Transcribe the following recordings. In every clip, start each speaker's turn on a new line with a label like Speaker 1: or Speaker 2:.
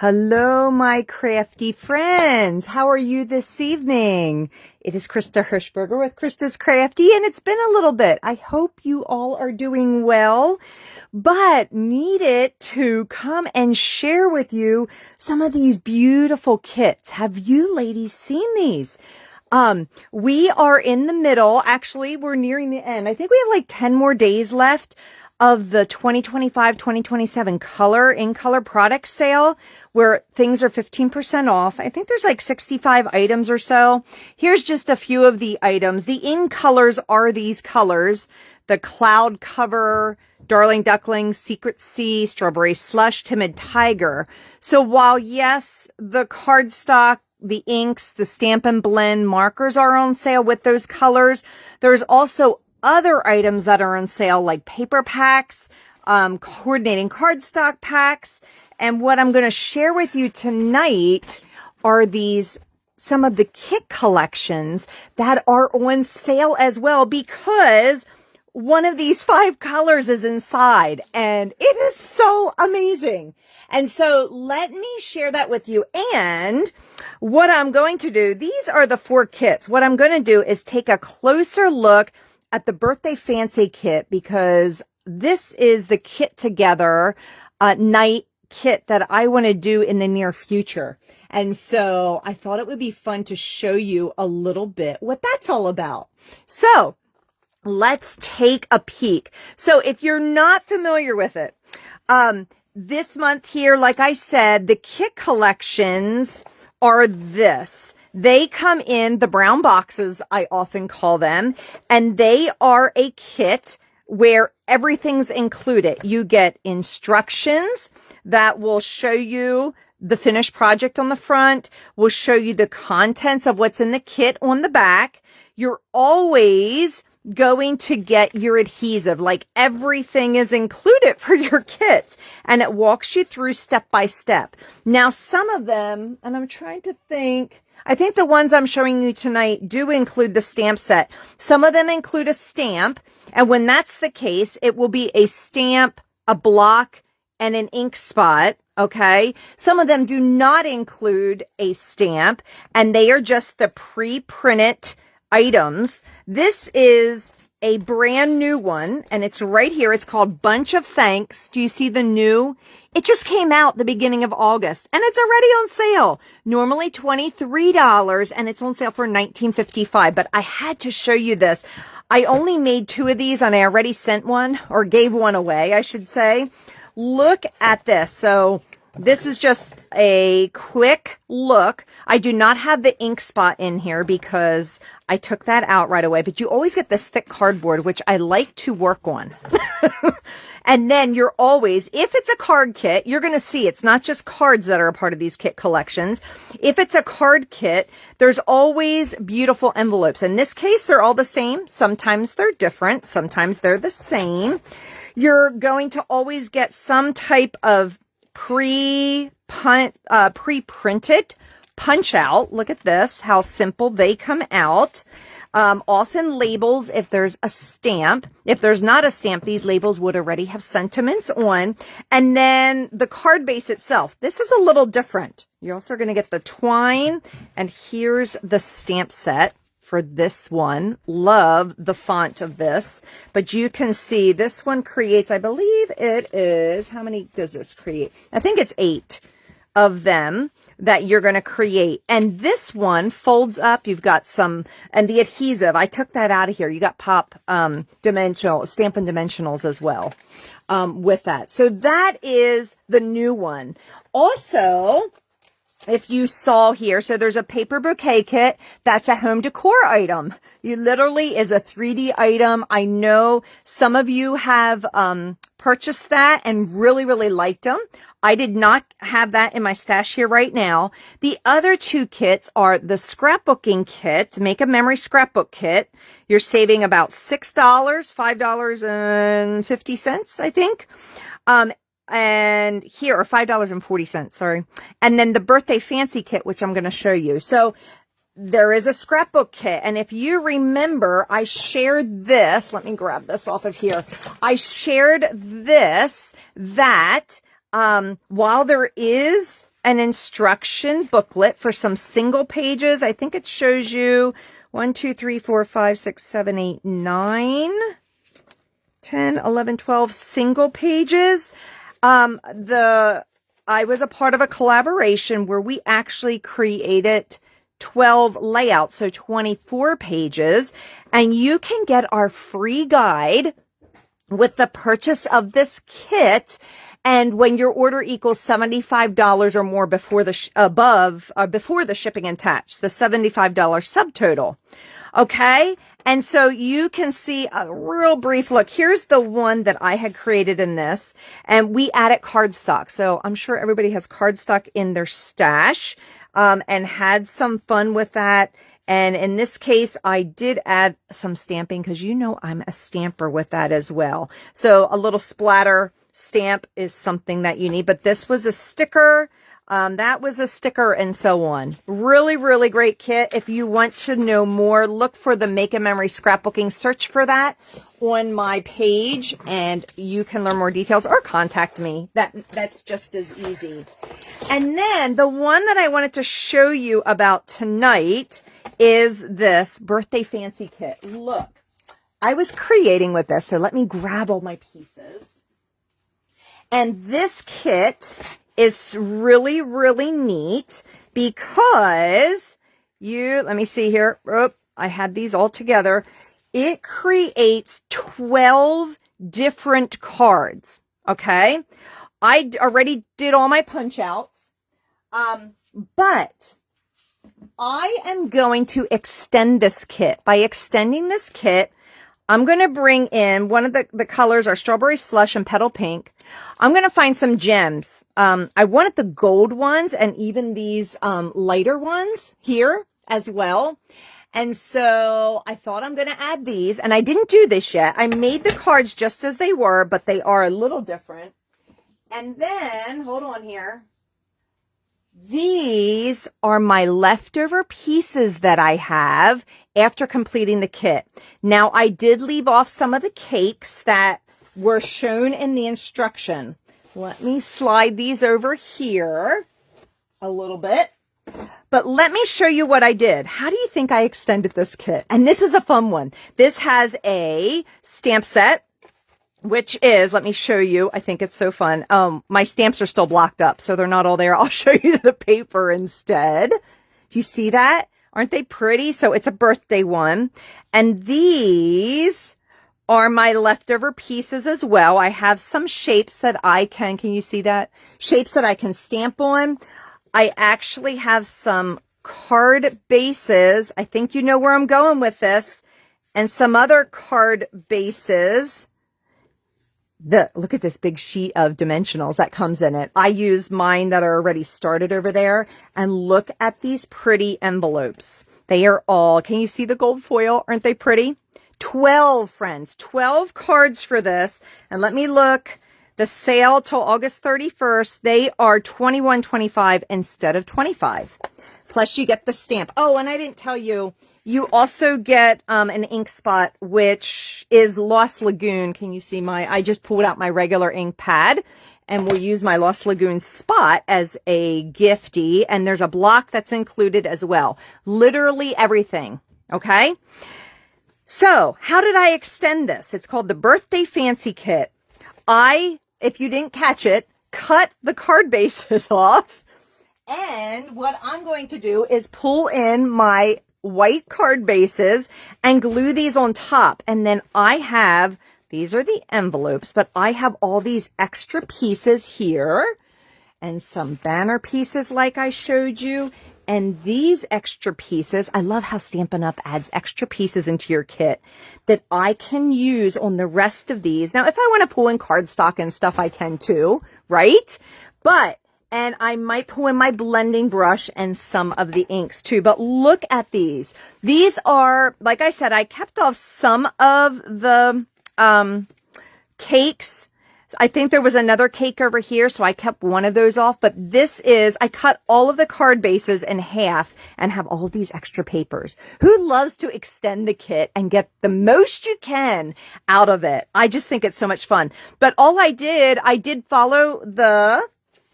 Speaker 1: Hello, my crafty friends. How are you this evening? It is Krista Hershberger with Krista's Crafty, and it's been a little bit. I hope you all are doing well, but needed to come and share with you some of these beautiful kits. Have you ladies seen these? We are in the middle. Actually, we're nearing the end. I think we have like 10 more days left of the 2025-2027 color product sale where things are 15% off. I think there's like 65 items or so. Here's just a few of the items. The in colors are these colors: the Cloud Cover, Darling Duckling, Secret Sea, Strawberry Slush, Timid Tiger. So while yes, the cardstock, the inks, the Stampin' Blend markers are on sale with those colors, there's also other items that are on sale, like paper packs, coordinating cardstock packs. And what I'm going to share with you tonight are some of the kit collections that are on sale as well, because one of these 5 colors is inside and it is so amazing. And so let me share that with you. And what I'm going to do, these are the 4 kits. What I'm going to do is take a closer look at the Birthday Fancy kit, because this is the kit together night kit that I want to do in the near future. And so I thought it would be fun to show you a little bit what that's all about. So let's take a peek. So if you're not familiar with it, this month here, like I said, the kit collections are this. They come in the brown boxes, I often call them, and they are a kit where everything's included. You get instructions that will show you the finished project on the front, will show you the contents of what's in the kit on the back. You're always going to get your adhesive, like everything is included for your kits, and it walks you through step by step. Now, some of them, and I'm trying to think, I think the ones I'm showing you tonight do include the stamp set. Some of them include a stamp, and when that's the case, it will be a stamp, a block, and an ink spot, okay? Some of them do not include a stamp, and they are just the pre-printed items. This is a brand new one, and it's right here. It's called Bunch of Thanks. Do you see the new? It just came out the beginning of August, and it's already on sale. Normally $23, and it's on sale for $19.55. But I had to show you this. I only made 2 of these, and I already sent one, or gave one away, I should say. Look at this. So this is just a quick look. I do not have the ink spot in here because I took that out right away. But you always get this thick cardboard, which I like to work on. And then you're always, if it's a card kit, you're going to see it's not just cards that are a part of these kit collections. If it's a card kit, there's always beautiful envelopes. In this case, they're all the same. Sometimes they're different. Sometimes they're the same. You're going to always get some type of pre-printed punch out. Look at this, how simple they come out. Often labels if there's a stamp. If there's not a stamp, these labels would already have sentiments on. And then the card base itself. This is a little different. You're also going to get the twine, and here's the stamp set for this one. Love the font of this, but you can see this one creates, I believe it is, how many does this create? I think it's 8 of them that you're going to create. And this one folds up. You've got some, and the adhesive, I took that out of here. You got pop dimensional, Stampin' Dimensionals as well with that. So that is the new one. Also, if you saw here, so there's a paper bouquet kit. That's a home decor item. You literally is a 3D item. I know some of you have purchased that and really, really liked them. I did not have that in my stash here right now. The other 2 kits are the scrapbooking kit, Make a Memory Scrapbook Kit. You're saving about $6, $5.50, I think. And here are $5.40, sorry. And then the Birthday Fancy kit, which I'm going to show you. So there is a scrapbook kit. And if you remember, I shared this. Let me grab this off of here. I shared this, that while there is an instruction booklet for some single pages. I think it shows you 1, 2, 3, 4, 5, 6, 7, 8, 9, 10, 11, 12 single pages. I was a part of a collaboration where we actually created 12 layouts, so 24 pages, and you can get our free guide with the purchase of this kit. And when your order equals $75 or more before the shipping and tax, the $75 subtotal. Okay. And so you can see a real brief look. Here's the one that I had created in this, and we added cardstock. So I'm sure everybody has cardstock in their stash, and had some fun with that. And in this case, I did add some stamping because you know I'm a stamper with that as well. So a little splatter stamp is something that you need, but this was a sticker. That was a sticker, and so on. Really, really great kit. If you want to know more, look for the Make a Memory Scrapbooking. Search for that on my page, and you can learn more details or contact me. That's just as easy. And then the one that I wanted to show you about tonight is this Birthday Fancy Kit. Look, I was creating with this, so let me grab all my pieces. And this kit is really, really neat because let me see here. Oh, I had these all together. It creates 12 different cards. Okay. I already did all my punch outs. But I am going to extend this kit. By extending this kit, I'm going to bring in one of the colors are Strawberry Slush and Petal Pink. I'm going to find some gems. I wanted the gold ones and even these lighter ones here as well. And so I thought I'm going to add these, and I didn't do this yet. I made the cards just as they were, but they are a little different. And then, hold on here. These are my leftover pieces that I have after completing the kit. Now, I did leave off some of the cakes that were shown in the instruction. Let me slide these over here a little bit. But let me show you what I did. How do you think I extended this kit? And this is a fun one. This has a stamp set, which is, let me show you. I think it's so fun. My stamps are still blocked up, so they're not all there. I'll show you the paper instead. Do you see that? Aren't they pretty? So it's a birthday one. And these are my leftover pieces as well. I have some shapes that can you see that? Shapes that I can stamp on. I actually have some card bases. I think you know where I'm going with this. And some other card bases. Look at this big sheet of dimensionals that comes in it. I use mine that are already started over there. And look at these pretty envelopes. They are all, can you see the gold foil? Aren't they pretty? 12, friends, 12 cards for this. And let me look. The sale till August 31st, they are $21.25 instead of $25. Plus you get the stamp. Oh, and I didn't tell you, you also get an ink spot, which is Lost Lagoon. Can you see I just pulled out my regular ink pad, and we'll use my Lost Lagoon spot as a giftie. And there's a block that's included as well. Literally everything. Okay. So how did I extend this? It's called the Birthday Fancy Kit. If you didn't catch it, cut the card bases off. And what I'm going to do is pull in my white card bases and glue these on top. And then these are the envelopes, but I have all these extra pieces here and some banner pieces like I showed you. And these extra pieces, I love how Stampin' Up adds extra pieces into your kit that I can use on the rest of these. Now, if I want to pull in cardstock and stuff, I can too, right? And I might pull in my blending brush and some of the inks too. But look at these. These are, like I said, I kept off some of the cakes. I think there was another cake over here, so I kept one of those off. But I cut all of the card bases in half and have all these extra papers. Who loves to extend the kit and get the most you can out of it? I just think it's so much fun. But all I did follow the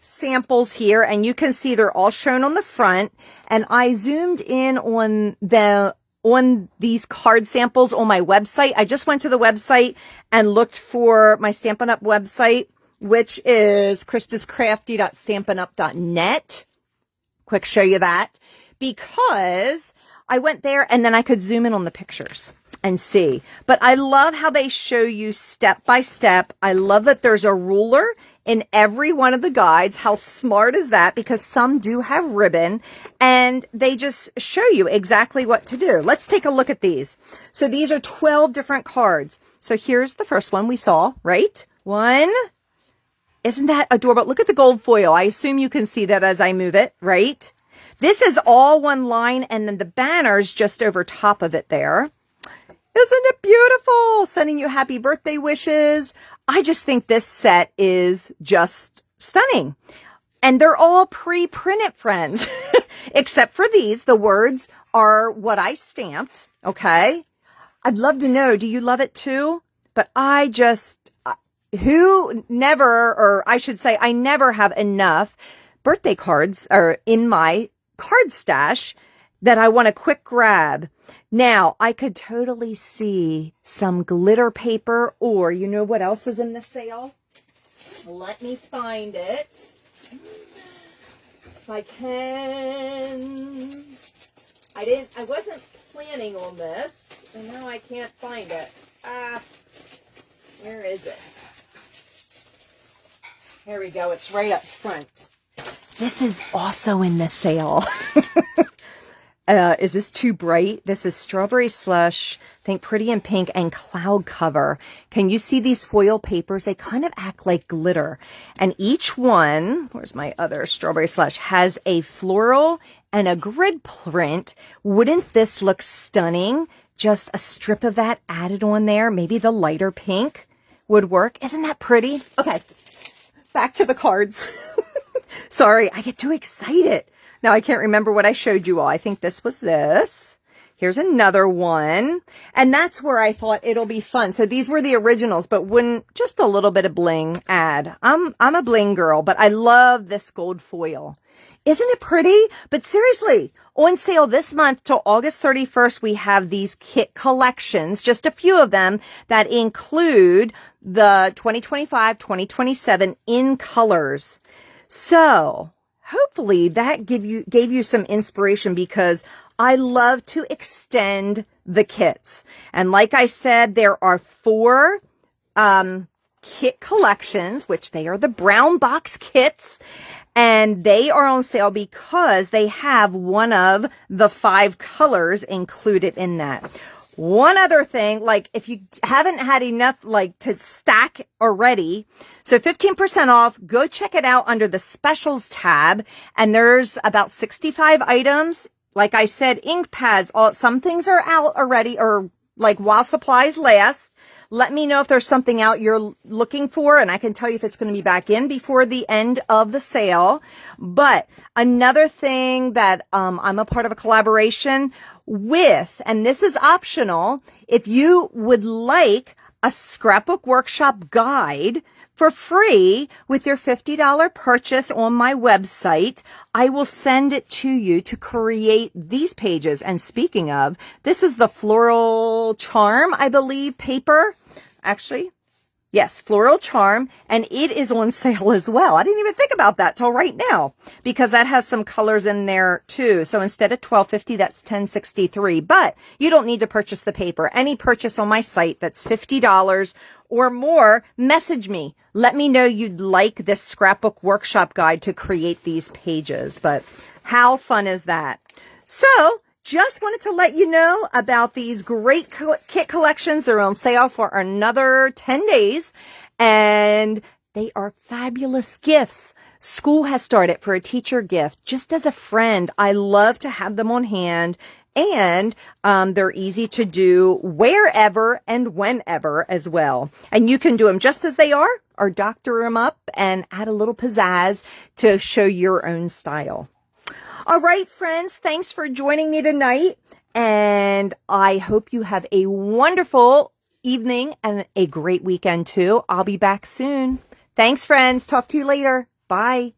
Speaker 1: samples here, and you can see they're all shown on the front. And I zoomed in on these card samples on my website. I just went to the website and looked for my Stampin' Up website, which is kristascrafty.stampinup.net. Quick show you that, because I went there and then I could zoom in on the pictures and see. But I love how they show you step by step. I love that there's a ruler in every one of the guides. How smart is that? Because some do have ribbon and they just show you exactly what to do. Let's take a look at these. So these are 12 different cards. So here's the first one we saw, right? One. Isn't that adorable? Look at the gold foil. I assume you can see that as I move it, right? This is all one line, and then the banner's just over top of it there. Isn't it beautiful? Sending you happy birthday wishes. I just think this set is just stunning. And they're all pre-printed, friends. Except for these. The words are what I stamped, okay? I'd love to know, do you love it too? But I just... I never have enough birthday cards or in my card stash that I want a quick grab. Now, I could totally see some glitter paper, or you know what else is in the sale? Let me find it. If I can. I wasn't planning on this, and now I can't find it. Where is it? Here we go. It's right up front. This is also in the sale. Is this too bright? This is Strawberry Slush, I think Pretty in Pink, and Cloud Cover. Can you see these foil papers? They kind of act like glitter. And each one, where's my other Strawberry Slush, has a floral and a grid print. Wouldn't this look stunning? Just a strip of that added on there. Maybe the lighter pink would work. Isn't that pretty? Okay. Back to the cards. Sorry, I get too excited. Now I can't remember what I showed you all. I think this was this. Here's another one. And that's where I thought it'll be fun. So these were the originals, but wouldn't just a little bit of bling add. I'm a bling girl, but I love this gold foil. Isn't it pretty? But seriously, on sale this month till August 31st, we have these kit collections, just a few of them that include the 2025, 2027 in colors. So hopefully that gave you some inspiration, because I love to extend the kits. And like I said, there are 4 kit collections, which they are the brown box kits. And they are on sale because they have one of the 5 colors included in that. One other thing, like if you haven't had enough like to stack already, so 15% off, go check it out under the specials tab. And there's about 65 items. Like I said, ink pads, some things are out already, or like while supplies last. Let me know if there's something out you're looking for, and I can tell you if it's going to be back in before the end of the sale. But another thing that I'm a part of a collaboration with, and this is optional, if you would like a scrapbook workshop guide for free with your $50 purchase on my website, I will send it to you to create these pages. And speaking of, this is the Floral Charm, I believe, paper. Actually, yes, Floral Charm, and it is on sale as well. I didn't even think about that till right now, because that has some colors in there too. So instead of $12.50, that's $10.63. But you don't need to purchase the paper. Any purchase on my site that's $50 or more, message me. Let me know you'd like this scrapbook workshop guide to create these pages. But how fun is that? So just wanted to let you know about these great kit collections. They're on sale for another 10 days, and they are fabulous gifts. School has started for a teacher gift, just as a friend. I love to have them on hand, and they're easy to do wherever and whenever as well. And you can do them just as they are, or doctor them up and add a little pizzazz to show your own style. All right, friends, thanks for joining me tonight, and I hope you have a wonderful evening and a great weekend too. I'll be back soon. Thanks, friends. Talk to you later. Bye.